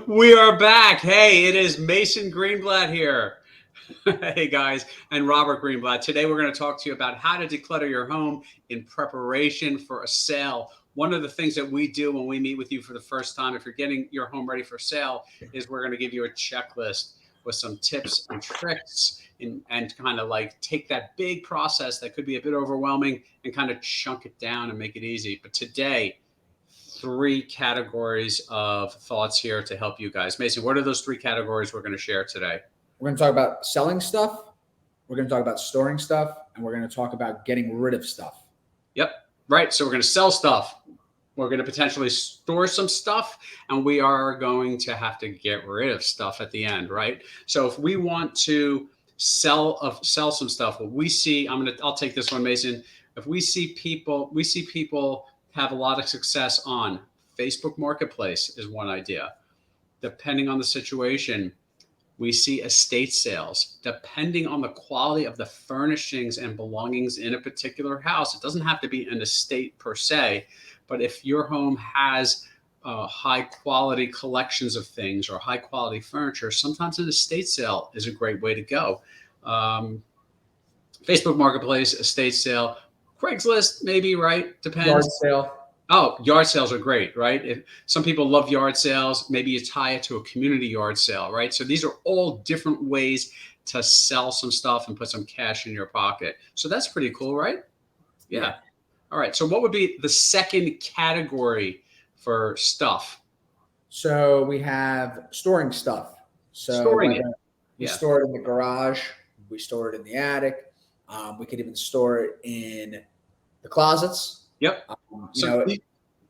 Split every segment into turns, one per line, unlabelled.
We are back. Hey, it is Mason Greenblatt here. Hey guys, and Robert Greenblatt. Today we're going to talk to you about how to declutter your home in preparation for a sale. One of the things that we do when we meet with you for the first time, if you're getting your home ready for sale, is we're going to give you a checklist with some tips and tricks and kind of like take that big process that could be a bit overwhelming and kind of chunk it down and make it easy. But today, three categories of thoughts here to help you guys. Mason, what are those three categories we're going to share today?
We're going to talk about selling stuff. We're going to talk about storing stuff, and we're going to talk about getting rid of stuff.
Yep. Right. So we're going to sell stuff. We're going to potentially store some stuff, and we are going to have to get rid of stuff at the end. Right. So if we want to sell some stuff, what we see, I'll take this one, Mason. If we see people have a lot of success on Facebook Marketplace is one idea. Depending on the situation, we see estate sales. Depending on the quality of the furnishings and belongings in a particular house, it doesn't have to be an estate per se, but if your home has high quality collections of things or high quality furniture, sometimes an estate sale is a great way to go. Facebook Marketplace, estate sale, Craigslist, maybe, right? Depends.
Yard sale.
Oh, yard sales are great, right? Some people love yard sales. Maybe you tie it to a community yard sale, right? So these are all different ways to sell some stuff and put some cash in your pocket. So that's pretty cool, right? Yeah. All right. So what would be the second category for stuff?
So we have storing stuff. So
storing it.
We store it in the garage. We store it in the attic. We could even store it in the closets.
Yep.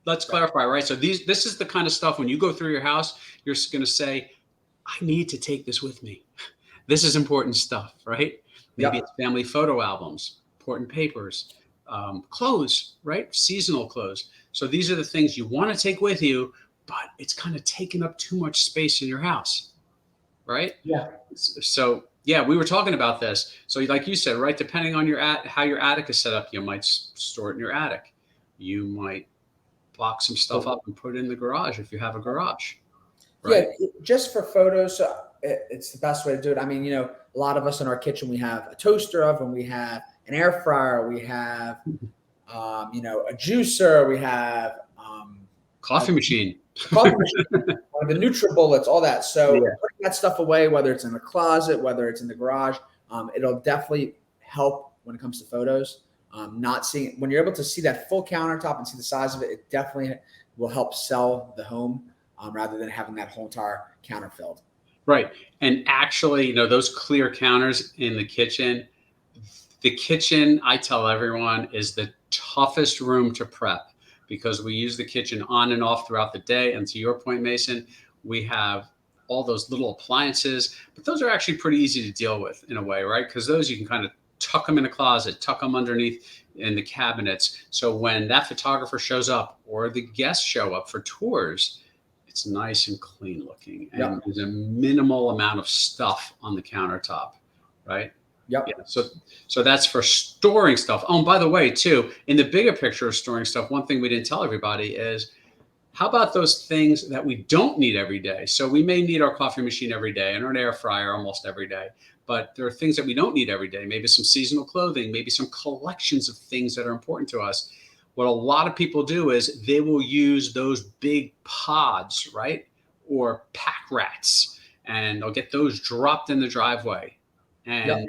Let's clarify, right? So this is the kind of stuff when you go through your house, you're going to say, I need to take this with me. This is important stuff, right? Maybe it's family photo albums, important papers, clothes, right? Seasonal clothes. So these are the things you want to take with you, but it's kind of taking up too much space in your house, right?
Yeah.
So yeah, we were talking about this. So like you said, right, depending on how your attic is set up, you might store it in your attic. You might box some stuff up and put it in the garage if you have a garage. Right?
Yeah, just for photos, it's the best way to do it. I mean, a lot of us in our kitchen, we have a toaster oven, we have an air fryer, we have, a juicer, we have
coffee machine,
the NutriBullets, all that. So putting that stuff away, whether it's in the closet, whether it's in the garage, it'll definitely help when it comes to photos. Not seeing when you're able to see that full countertop and see the size of it, it definitely will help sell the home rather than having that whole entire counter filled.
Right. And actually, those clear counters in the kitchen, I tell everyone, is the toughest room to prep because we use the kitchen on and off throughout the day. And to your point, Mason, we have all those little appliances, but those are actually pretty easy to deal with in a way, right? Because those you can kind of tuck them in a closet, tuck them underneath in the cabinets. So when that photographer shows up or the guests show up for tours, it's nice and clean looking. And there's a minimal amount of stuff on the countertop, right?
Yep.
Yeah. So that's for storing stuff. Oh, and by the way, too, in the bigger picture of storing stuff, one thing we didn't tell everybody is, how about those things that we don't need every day? So we may need our coffee machine every day and our air fryer almost every day. But there are things that we don't need every day, maybe some seasonal clothing, maybe some collections of things that are important to us. What a lot of people do is they will use those big pods, right? Or pack rats, and they'll get those dropped in the driveway. And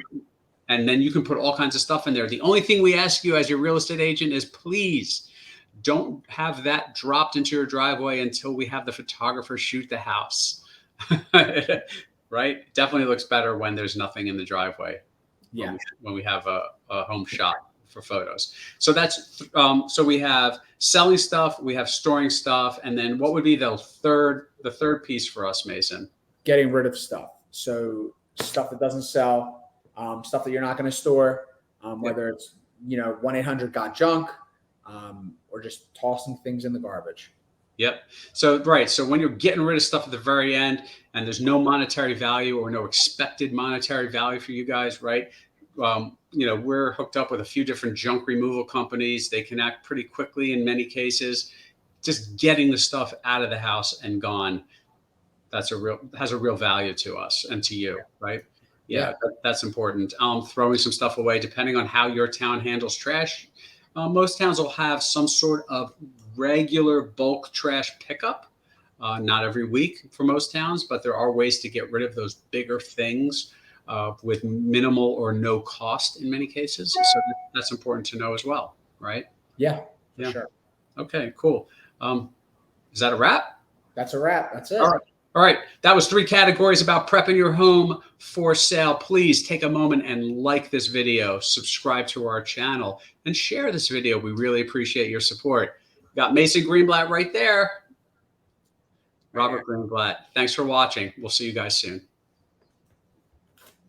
then you can put all kinds of stuff in there. The only thing we ask you as your real estate agent is please don't have that dropped into your driveway until we have the photographer shoot the house. Right? It definitely looks better when there's nothing in the driveway.
Yeah.
When we have a home shot for photos. So that's so we have selling stuff, we have storing stuff, and then what would be the third piece for us, Mason?
Getting rid of stuff. So stuff that doesn't sell, stuff that you're not going to store, whether it's 1-800-GOT-JUNK, or just tossing things in the garbage.
Yep. So, right. So when you're getting rid of stuff at the very end and there's no monetary value or no expected monetary value for you guys, right? We're hooked up with a few different junk removal companies. They can act pretty quickly in many cases. Just getting the stuff out of the house and gone has a real value to us and to you, right?
Yeah.
That's important. Throwing some stuff away, depending on how your town handles trash. Most towns will have some sort of regular bulk trash pickup. Not every week for most towns, but there are ways to get rid of those bigger things with minimal or no cost in many cases. So that's important to know as well, right?
Yeah, for
Yeah.
sure.
Okay, cool. Is that a wrap?
That's a wrap. That's it.
All right. All right. That was 3 categories about prepping your home for sale. Please take a moment and like this video, subscribe to our channel, and share this video. We really appreciate your support. Got Mason Greenblatt right there. Robert Greenblatt. Thanks for watching. We'll see you guys soon.